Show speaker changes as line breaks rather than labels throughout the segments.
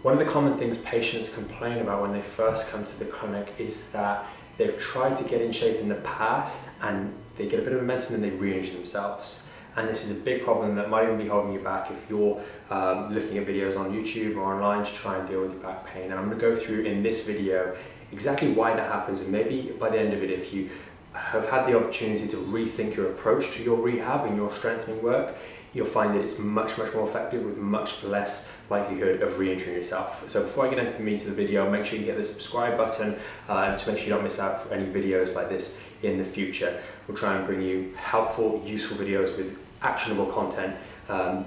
One of the common things patients complain about when they first come to the clinic is that they've tried to get in shape in the past and they get a bit of momentum and they re-injure themselves. And this is a big problem that might even be holding you back if you're looking at videos on YouTube or online to try and deal with your back pain. And I'm going to go through in this video exactly why that happens, and maybe by the end of it, if you have had the opportunity to rethink your approach to your rehab and your strengthening work, you'll find that it's much more effective with much less likelihood of re-injuring yourself. So before I get into the meat of the video, make sure you hit the subscribe button to make sure you don't miss out for any videos like this in the future. We'll try and bring you helpful, useful videos with actionable content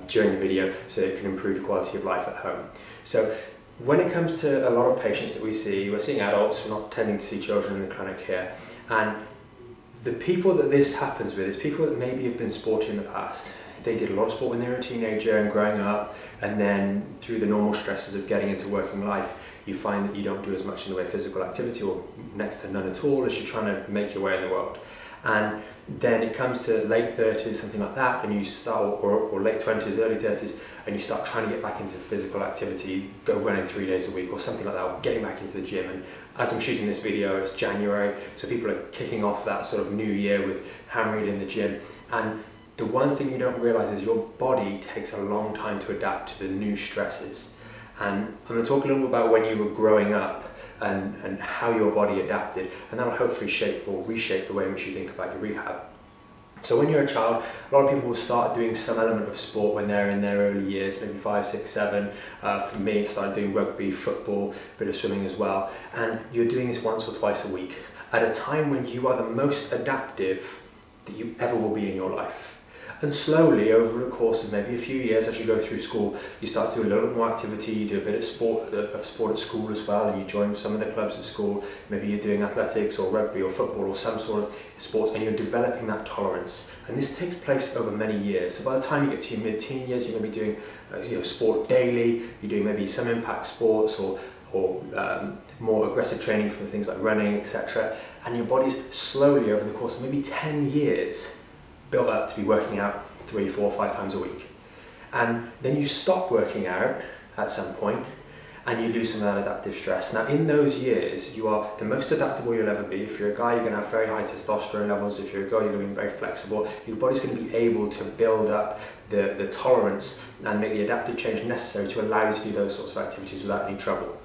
during the video so it can improve your quality of life at home. So when it comes to a lot of patients that we're seeing adults, we're not tending to see children in the clinic here, and the people that this happens with is people that maybe have been sporty in the past. They did a lot of sport when they were a teenager and growing up, and then through the normal stresses of getting into working life, you find that you don't do as much in the way of physical activity, or next to none at all, as you're trying to make your way in the world. And then it comes to late 30s, something like that, and you start, or late 20s, early 30s, and you start trying to get back into physical activity, go running 3 days a week or something like that, or getting back into the gym. And as I'm shooting this video, it's January, so people are kicking off that sort of new year with hammering it in the gym. And the one thing you don't realize is your body takes a long time to adapt to the new stresses. And I'm going to talk a little bit about when you were growing up and how your body adapted, and that'll hopefully shape or reshape the way in which you think about your rehab. So when you're a child, a lot of people will start doing some element of sport when they're in their early years, maybe 5, 6, 7. For me, I started doing rugby, football, a bit of swimming as well. And you're doing this once or twice a week at a time when you are the most adaptive that you ever will be in your life. And slowly, over the course of maybe a few years, as you go through school, you start to do a little bit more activity. You do a bit of sport at school as well, and you join some of the clubs at school. Maybe you're doing athletics or rugby or football or some sort of sports, and you're developing that tolerance. And this takes place over many years. So by the time you get to your mid-teen years, you're going to be doing sport daily. You're doing maybe some impact sports or more aggressive training for things like running, etc. And your body's slowly, over the course of maybe 10 years, built up to be working out 3, 4, 5 times a week. And then you stop working out at some point and you lose some of that adaptive stress. Now in those years, you are the most adaptable you'll ever be. If you're a guy, you're going to have very high testosterone levels. If you're a girl, you're going to be very flexible. Your body's going to be able to build up the tolerance and make the adaptive change necessary to allow you to do those sorts of activities without any trouble.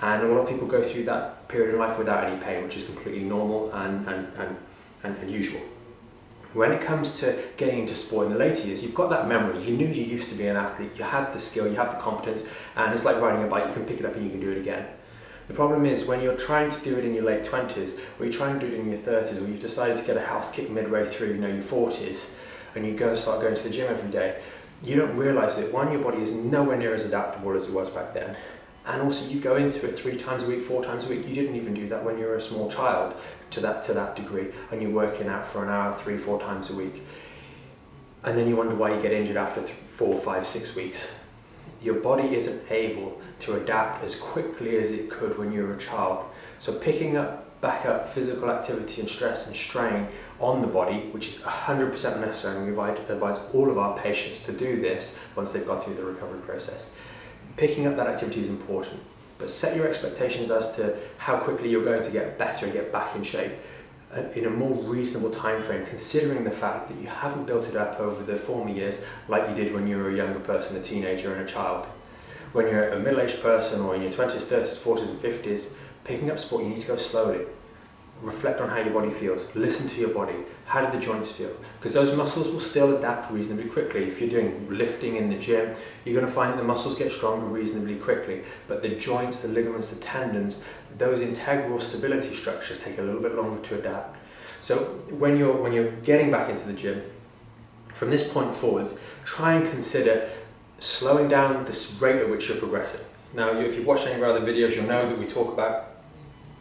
And a lot of people go through that period in life without any pain, which is completely normal and usual. When it comes to getting into sport in the later years, you've got that memory. You knew you used to be an athlete, you had the skill, you have the competence, and it's like riding a bike, you can pick it up and you can do it again. The problem is when you're trying to do it in your late 20s, or you're trying to do it in your 30s, or you've decided to get a health kick midway through your 40s, and you start going to the gym every day, you don't realise that one, your body is nowhere near as adaptable as it was back then. And also you go into it 3 times a week, 4 times a week. You didn't even do that when you were a small child to that degree, and you're working out for an hour 3, 4 times a week. And then you wonder why you get injured after 4, 5, 6 weeks. Your body isn't able to adapt as quickly as it could when you were a child. So picking back up physical activity and stress and strain on the body, which is 100% necessary, and we advise all of our patients to do this once they've gone through the recovery process. Picking up that activity is important, but set your expectations as to how quickly you're going to get better and get back in shape in a more reasonable time frame, considering the fact that you haven't built it up over the former years like you did when you were a younger person, a teenager and a child. When you're a middle-aged person or in your 20s, 30s, 40s and 50s, picking up sport, you need to go slowly. Reflect on how your body feels, listen to your body, how do the joints feel? Because those muscles will still adapt reasonably quickly. If you're doing lifting in the gym, you're going to find that the muscles get stronger reasonably quickly, but the joints, the ligaments, the tendons, those integral stability structures take a little bit longer to adapt. So when you're getting back into the gym, from this point forwards, try and consider slowing down the rate at which you're progressing. Now, if you've watched any of our other videos, you'll know that we talk about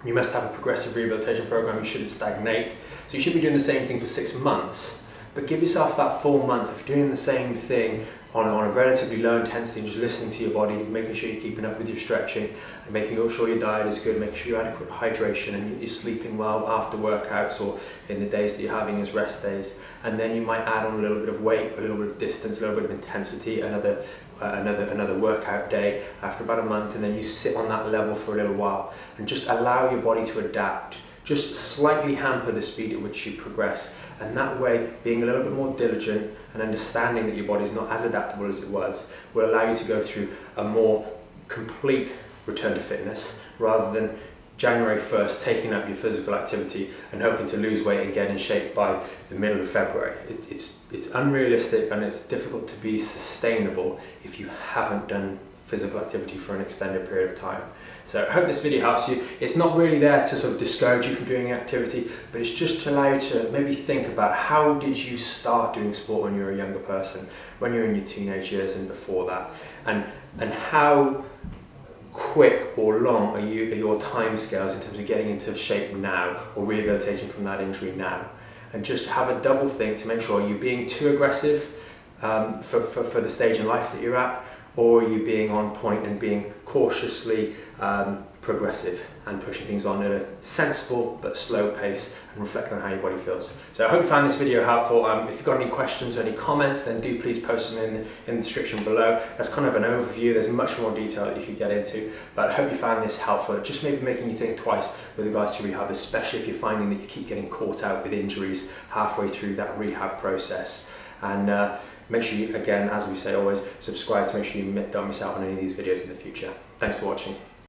you must have a progressive rehabilitation program, you shouldn't stagnate. So you should be doing the same thing for 6 months, but give yourself that full month of doing the same thing on a relatively low intensity, and just listening to your body, making sure you're keeping up with your stretching, and making sure your diet is good, making sure you're adequate hydration and you're sleeping well after workouts or in the days that you're having as rest days. And then you might add on a little bit of weight, a little bit of distance, a little bit of intensity, another another workout day after about a month, and then you sit on that level for a little while and just allow your body to adapt. Just slightly hamper the speed at which you progress, and that way, being a little bit more diligent and understanding that your body's not as adaptable as it was will allow you to go through a more complete return to fitness, rather than January 1st taking up your physical activity and hoping to lose weight and get in shape by the middle of February. It's unrealistic, and it's difficult to be sustainable if you haven't done physical activity for an extended period of time. So I hope this video helps you. It's not really there to sort of discourage you from doing activity, but it's just to allow you to maybe think about, how did you start doing sport when you were a younger person, when you were in your teenage years and before that, and how quick or long are your time scales in terms of getting into shape now or rehabilitating from that injury now. And just have a double think to make sure, are you being too aggressive for the stage in life that you're at, or are you being on point and being cautiously progressive and pushing things on at a sensible but slow pace and reflecting on how your body feels. So I hope you found this video helpful. If you've got any questions or any comments, then do please post them in the description below. That's kind of an overview. There's much more detail that you could get into, but I hope you found this helpful. Just maybe making you think twice with regards to rehab, especially if you're finding that you keep getting caught out with injuries halfway through that rehab process. And make sure you, again, as we say always, subscribe to make sure you don't miss out on any of these videos in the future. Thanks for watching.